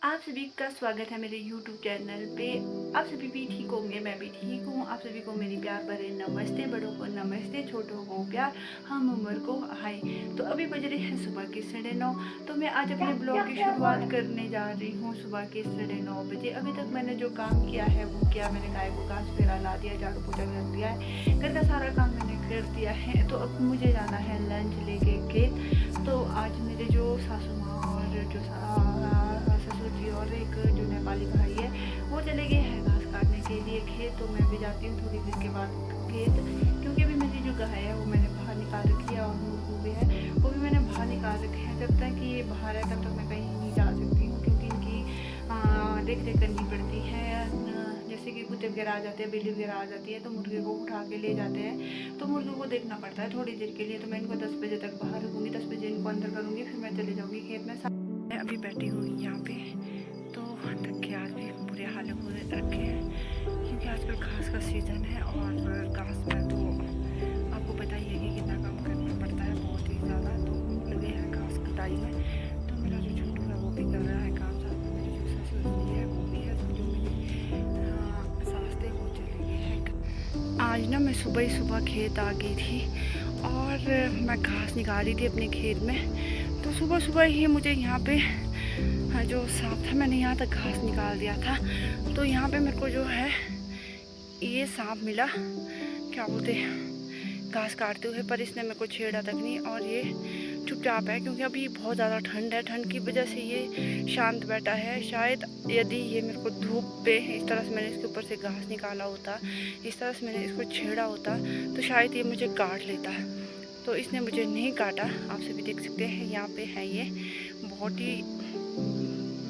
आप सभी का स्वागत है मेरे YouTube चैनल पे। आप सभी भी ठीक होंगे, मैं भी ठीक हूँ। आप सभी को मेरी प्यार भरे नमस्ते, बड़ों को नमस्ते, छोटों को प्यार, हम उम्र को हाय। तो अभी बज रहे हैं सुबह के 9:30। तो मैं आज अपने ब्लॉग की शुरुआत करने जा रही हूँ सुबह के 9:30 बजे। अभी तक मैंने जो काम किया है वो किया। मैंने गाय को घास फेरा ला दिया, झाड़ू पोछा कर दिया है, घर का सारा काम मैंने कर दिया है। तो अब मुझे जाना है लंच लेके खेत। तो आज मेरे जो सासू माँ और जो ससुर जी और एक जो नेपाली भाई है वो चले गए हैं घास काटने के लिए खेत। तो मैं भी जाती हूँ थोड़ी देर के बाद खेत, क्योंकि अभी मेरी जो गाय है वो मैंने बाहर निकाल रखी है और मुर्गू भी है वो भी मैंने बाहर निकाल रखे हैं। जब तक ये बाहर है तब तक मैं कहीं नहीं जा सकती हूँ, क्योंकि इनकी देख रेख करनी पड़ती है। जैसे कि कुत्ते वगैरह आ जाते हैं, बिल्ली वगैरह आ जाती है तो मुर्गे को उठा के ले जाते हैं, तो मुर्गे को देखना पड़ता है थोड़ी देर के लिए। तो मैं इनको 10 बजे तक बाहर रखूँगी, 10 बजे इनको अंदर करूँगी, फिर मैं चले जाऊँगी खेत में। मैं अभी बैठी हुई यहाँ पे, तो थक के आज भी बुरे हाल हो रखे हैं, क्योंकि आजकल घास का सीज़न है और घास में तो आपको पता ही है कि कितना काम करना पड़ता है, बहुत ही ज़्यादा। तो हम लगे हैं घास कटाई में। तो मेरा जो छोटू है वो भी कर रहा है काम, साथ में मेरी जो ससुर जी है वो भी है, जो मेरी सास थे वो चले गए हैं। आज ना मैं सुबह ही सुबह खेत आ गई थी और मैं घास निकाल रही थी अपने खेत में। तो सुबह सुबह ही मुझे यहाँ पे जो सांप था, मैंने यहाँ तक घास निकाल दिया था। तो यहाँ पे मेरे को जो है ये सांप मिला, क्या बोलते हैं, घास काटते हुए, पर इसने मेरे को छेड़ा तक नहीं और ये चुपचाप है, क्योंकि अभी बहुत ज़्यादा ठंड है। ठंड की वजह से ये शांत बैठा है। शायद यदि ये मेरे को धूप पे इस तरह से मैंने इसके ऊपर से घास निकाला होता, इस तरह से मैंने इसको छेड़ा होता, तो शायद ये मुझे काट लेता। तो इसने मुझे नहीं काटा। आप सभी देख सकते हैं यहाँ पे है ये बहुत ही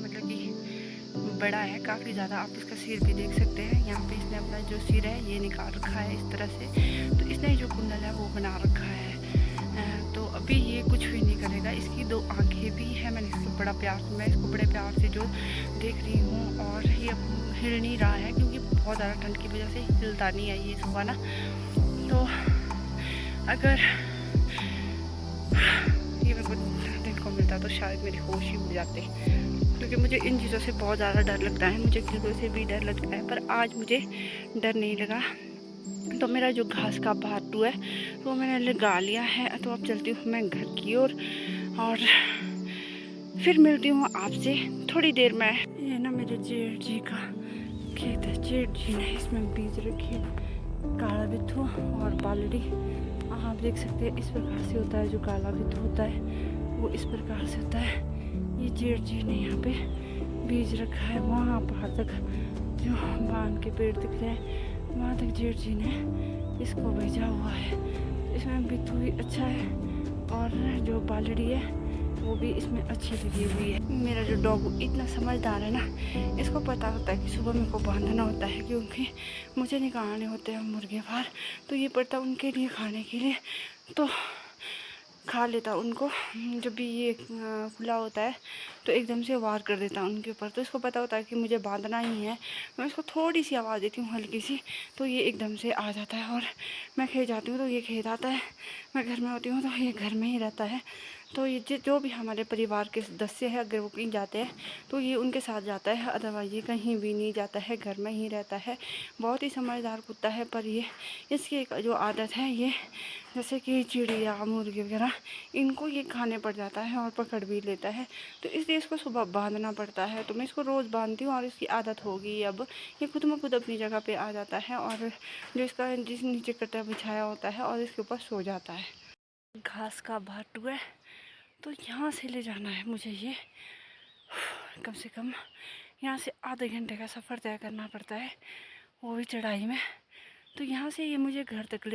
मतलब कि बड़ा है काफ़ी ज़्यादा। आप इसका सिर भी देख सकते हैं। यहाँ पे इसने अपना जो सिर है ये निकाल रखा है इस तरह से। तो इसने जो कुंडल है वो बना रखा है। तो अभी ये कुछ भी नहीं करेगा। इसकी 2 आँखें भी है। मैं इसको बड़े प्यार से जो देख रही हूँ, और ये हिल नहीं रहा है, क्योंकि बहुत ज़्यादा ठंड की वजह से हिलता नहीं है ये सुबह ना। तो अगर ये मेरे को देखने को मिलता तो शायद मेरे होश ही उड़ जाते, क्योंकि मुझे इन चीज़ों से बहुत ज़्यादा डर लगता है। मुझे कीड़ों से भी डर लगता है, पर आज मुझे डर नहीं लगा। तो मेरा जो घास का भातू है वो मैंने लगा लिया है। तो अब चलती हूँ मैं घर की ओर और फिर मिलती हूँ आपसे थोड़ी देर में। ये ना मेरे जेठ जी का खेत है। जेठ जी ने इसमें बीज रखे, काला बिट्ठू और बालड़ी। आप देख सकते हैं इस प्रकार से होता है। जो काला बिट्ठू होता है वो इस प्रकार से होता है। ये जेठ जी ने यहाँ पे बीज रखा है। वहाँ पहाड़ तक जो बांध के पेड़ दिख रहे हैं वहाँ तक जेठ जी ने इसको भेजा हुआ है। इसमें बिट्ठू भी अच्छा है और जो बालड़ी है वो भी इसमें अच्छी लगी हुई है। मेरा जो डॉग इतना समझदार है ना, इसको पता होता है कि सुबह मेरे को बांधना होता है, क्योंकि मुझे निकालने होते हैं मुर्गे बाहर। तो ये पड़ता उनके लिए खाने के लिए, तो खा लेता उनको। जब भी ये खुला होता है तो एकदम से वार कर देता उनके ऊपर। तो इसको पता होता है कि मुझे बांधना ही है। मैं इसको थोड़ी सी आवाज़ देती हूँ हल्की सी, तो ये एकदम से आ जाता है। और मैं खेत जाती हूँ तो ये खेत आता है, मैं घर में होती हूँ तो ये घर में ही रहता है। तो ये जो भी हमारे परिवार के सदस्य है, अगर वो कहीं जाते हैं तो ये उनके साथ जाता है, अदरवाइज ये कहीं भी नहीं जाता है, घर में ही रहता है। बहुत ही समझदार कुत्ता है। पर ये इसकी एक जो आदत है, ये जैसे कि चिड़िया मुर्गी वगैरह इनको ये खाने पड़ जाता है और पकड़ भी लेता है। तो इसलिए इसको सुबह बांधना पड़ता है। तो मैं इसको रोज़ बांधती हूँ और इसकी आदत होगी अब। ये खुद में खुद अपनी जगह पे आ जाता है और जो इसका जिस नीचे कट्टा बिछाया होता है और इसके ऊपर सो जाता है। घास का भाटू है, तो यहाँ से ले जाना है मुझे ये। कम से कम यहाँ से आधे घंटे का सफ़र तय करना पड़ता है, वो भी चढ़ाई में। तो यहाँ से ये मुझे घर तक